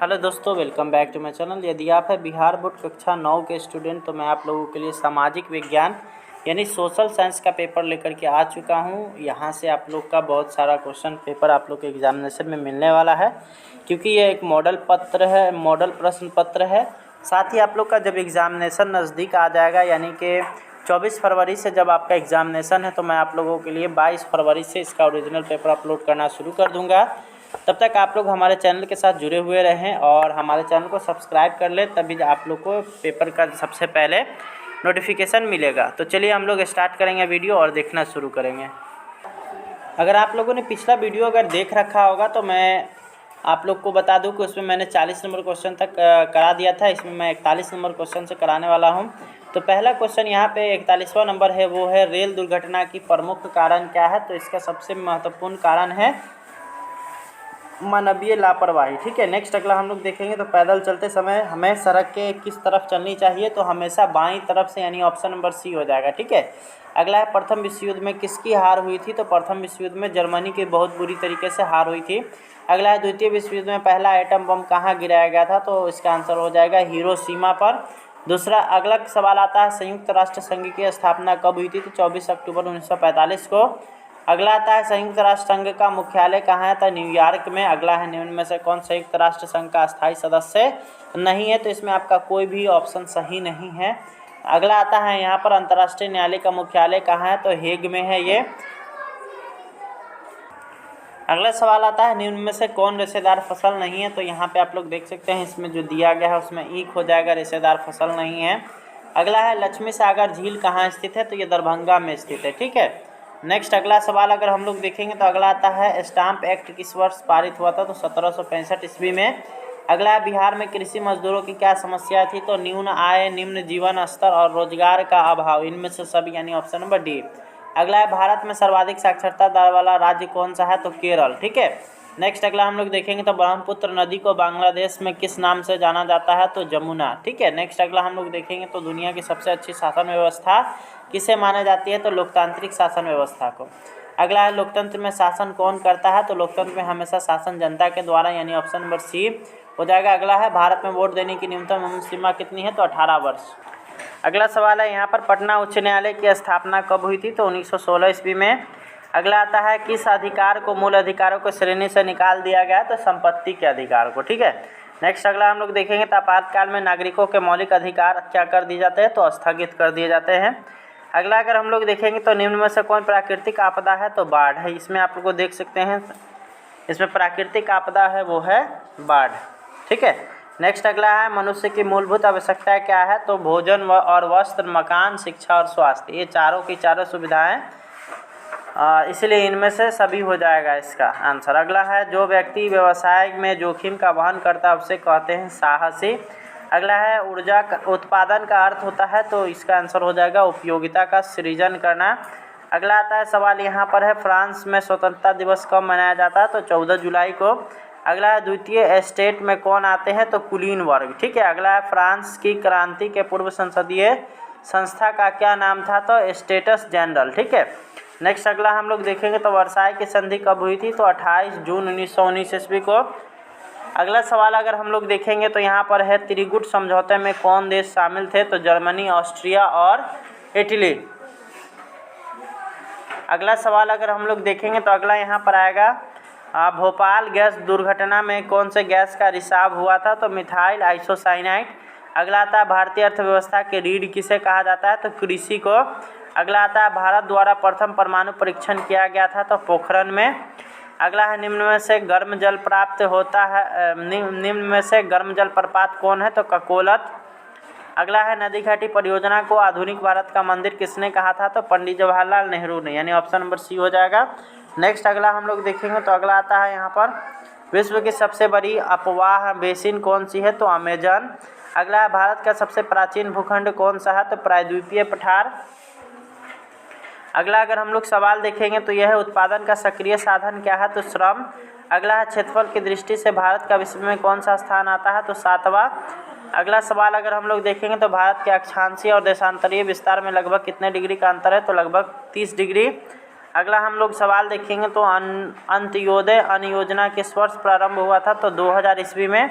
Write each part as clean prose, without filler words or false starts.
Hello दोस्तों, welcome back to my channel. यदि आप है बिहार बोर्ड कक्षा 9 के स्टूडेंट तो मैं आप लोगों के लिए सामाजिक विज्ञान यानी सोशल साइंस का पेपर लेकर के आ चुका हूं। यहां से आप लोग का बहुत सारा क्वेश्चन पेपर आप लोग के एग्जामिनेशन में मिलने वाला है, क्योंकि ये एक मॉडल प्रश्न पत्र है। साथ ही आप लोग का जब एग्ज़ामिनेशन नज़दीक आ जाएगा, यानी कि 24 फरवरी से जब आपका एग्ज़ामिनेशन है, तो मैं आप लोगों के लिए 22 फरवरी से इसका ओरिजिनल पेपर अपलोड करना शुरू कर दूँगा। तब तक आप लोग हमारे चैनल के साथ जुड़े हुए रहें और हमारे चैनल को सब्सक्राइब कर लें, तभी आप लोग को पेपर का सबसे पहले नोटिफिकेशन मिलेगा। तो चलिए हम लोग स्टार्ट करेंगे वीडियो और देखना शुरू करेंगे। अगर आप लोगों ने पिछला वीडियो अगर देख रखा होगा तो मैं आप लोग को बता दूं कि उसमें मैंने 40 नंबर क्वेश्चन तक करा दिया था। इसमें मैं 41 नंबर क्वेश्चन से कराने वाला हूं। तो पहला क्वेश्चन यहाँ पे 41वां नंबर है, वो है रेल दुर्घटना की प्रमुख कारण क्या है। तो इसका सबसे महत्वपूर्ण कारण है मानवीय लापरवाही। ठीक है। नेक्स्ट अगला हम लोग देखेंगे तो पैदल चलते समय हमें सड़क के किस तरफ चलनी चाहिए, तो हमेशा बाईं तरफ से, यानी ऑप्शन नंबर सी हो जाएगा। ठीक है। अगला है प्रथम विश्व युद्ध में किसकी हार हुई थी, तो प्रथम विश्व युद्ध में जर्मनी की बहुत बुरी तरीके से हार हुई थी। अगला है द्वितीय विश्व युद्ध में पहला एटम बम कहाँ गिराया गया था, तो इसका आंसर हो जाएगा हिरोशिमा पर। दूसरा अगला सवाल आता है संयुक्त राष्ट्र संघ की स्थापना कब हुई थी, तो 24 अक्टूबर 1945 को। अगला आता है संयुक्त राष्ट्र संघ का मुख्यालय कहाँ है, तो न्यूयॉर्क में। अगला है निम्न में से कौन संयुक्त राष्ट्र संघ का अस्थायी सदस्य नहीं है, तो इसमें आपका कोई भी ऑप्शन सही नहीं है। अगला आता है यहाँ पर अंतर्राष्ट्रीय न्यायालय का मुख्यालय कहाँ है, तो हेग में है ये। अगला सवाल आता है निम्न में से कौन रेशेदार फसल नहीं है, तो यहाँ पे आप लोग देख सकते हैं इसमें जो दिया गया है उसमें ईख हो जाएगा, रेशेदार फसल नहीं है। अगला है लक्ष्मी सागर झील कहाँ स्थित है, तो ये दरभंगा में स्थित है। ठीक है। नेक्स्ट अगला सवाल अगर हम लोग देखेंगे तो अगला आता है स्टाम्प एक्ट किस वर्ष पारित हुआ था, तो 1765 ईस्वी में। अगला है बिहार में कृषि मजदूरों की क्या समस्या थी, तो न्यून आय, निम्न जीवन स्तर और रोजगार का अभाव, इनमें से सभी, यानी ऑप्शन नंबर डी। अगला है भारत में सर्वाधिक साक्षरता दर वाला राज्य कौन सा है, तो केरल। ठीक है। नेक्स्ट अगला हम लोग देखेंगे तो ब्रह्मपुत्र नदी को बांग्लादेश में किस नाम से जाना जाता है, तो जमुना। ठीक है। नेक्स्ट अगला हम लोग देखेंगे तो दुनिया की सबसे अच्छी शासन व्यवस्था किसे माना जाती है, तो लोकतांत्रिक शासन व्यवस्था को। अगला है लोकतंत्र में शासन कौन करता है, तो लोकतंत्र में हमेशा शासन जनता के द्वारा, यानी ऑप्शन नंबर सी हो जाएगा। अगला है भारत में वोट देने की न्यूनतम उम्र सीमा कितनी है, तो 18 वर्ष। अगला सवाल है यहाँ पर पटना उच्च न्यायालय की स्थापना कब हुई थी, तो 1916 ईस्वी में। अगला आता है किस अधिकार को मूल अधिकारों को श्रेणी से निकाल दिया गया है, तो संपत्ति के अधिकार को। ठीक है। नेक्स्ट अगला हम लोग देखेंगे तो आपातकाल में नागरिकों के मौलिक अधिकार क्या कर दिए जाते हैं, तो स्थगित कर दिए जाते हैं। अगला अगर हम लोग देखेंगे तो निम्न में से कौन प्राकृतिक आपदा है, तो बाढ़ है। इसमें आप लोग को देख सकते हैं इसमें प्राकृतिक आपदा है वो है बाढ़। ठीक है। नेक्स्ट अगला है मनुष्य की मूलभूत आवश्यकता क्या है, तो भोजन और वस्त्र, मकान, शिक्षा और स्वास्थ्य, ये चारों की चारों सुविधाएं, इसलिए इनमें से सभी हो जाएगा इसका आंसर। अगला है जो व्यक्ति व्यवसाय में जोखिम का वहन करता है उसे कहते हैं साहसी। अगला है ऊर्जा उत्पादन का अर्थ होता है, तो इसका आंसर हो जाएगा उपयोगिता का सृजन करना। अगला आता है सवाल यहाँ पर है फ्रांस में स्वतंत्रता दिवस कब मनाया जाता है, तो 14 जुलाई को। अगला है द्वितीय स्टेट में कौन आते हैं, तो कुलीन वर्ग। ठीक है। अगला है फ्रांस की क्रांति के पूर्व संसदीय संस्था का क्या नाम था, तो स्टेटस जनरल। ठीक है। नेक्स्ट अगला हम लोग देखेंगे तो वर्साई की संधि कब हुई थी, तो 28 जून 1919 ईस्वी को। अगला सवाल अगर हम लोग देखेंगे तो यहाँ पर है त्रिगुट समझौते में कौन देश शामिल थे, तो जर्मनी, ऑस्ट्रिया और इटली। अगला सवाल अगर हम लोग देखेंगे तो अगला यहाँ पर आएगा भोपाल गैस दुर्घटना में कौन से गैस का रिसाव हुआ था, तो मिथाइल आइसोसाइनाइड। अगला आता है भारतीय अर्थव्यवस्था के रीढ़ किसे कहा जाता है, तो कृषि को। अगला आता है भारत द्वारा प्रथम परमाणु परीक्षण किया गया था, तो पोखरण में। अगला है निम्न में से गर्म जल प्राप्त होता है, निम्न में से गर्म जल प्रपात कौन है, तो ककोलत। अगला है नदी घाटी परियोजना को आधुनिक भारत का मंदिर किसने कहा था, तो पंडित जवाहरलाल नेहरू ने, यानी ऑप्शन नंबर सी हो जाएगा। नेक्स्ट अगला हम लोग देखेंगे तो अगला आता है यहाँ पर विश्व की सबसे बड़ी अपवाह बेसिन कौन सी है, तो अमेजन। अगला है भारत का सबसे प्राचीन भूखंड कौन सा है, तो प्रायद्वीपीय पठार। अगला अगर हम लोग सवाल देखेंगे तो यह है उत्पादन का सक्रिय साधन क्या है, तो श्रम। अगला है क्षेत्रफल की दृष्टि से भारत का विश्व में कौन सा स्थान आता है, तो 7वां। अगला सवाल अगर हम लोग देखेंगे तो भारत के अक्षांशीय और देशांतरीय विस्तार में लगभग कितने डिग्री का अंतर है, तो लगभग 30 डिग्री। अगला हम लोग सवाल देखेंगे तो अंत्योदय अन्न योजना किस वर्ष प्रारंभ हुआ था, तो 2000 ईस्वी में।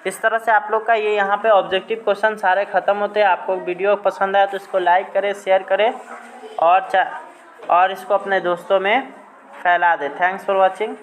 इस तरह से आप लोग का ये यहाँ पे ऑब्जेक्टिव क्वेश्चन सारे ख़त्म होते हैं। आपको वीडियो पसंद आया तो इसको लाइक करें, शेयर करें और इसको अपने दोस्तों में फैला दें। Thanks for watching.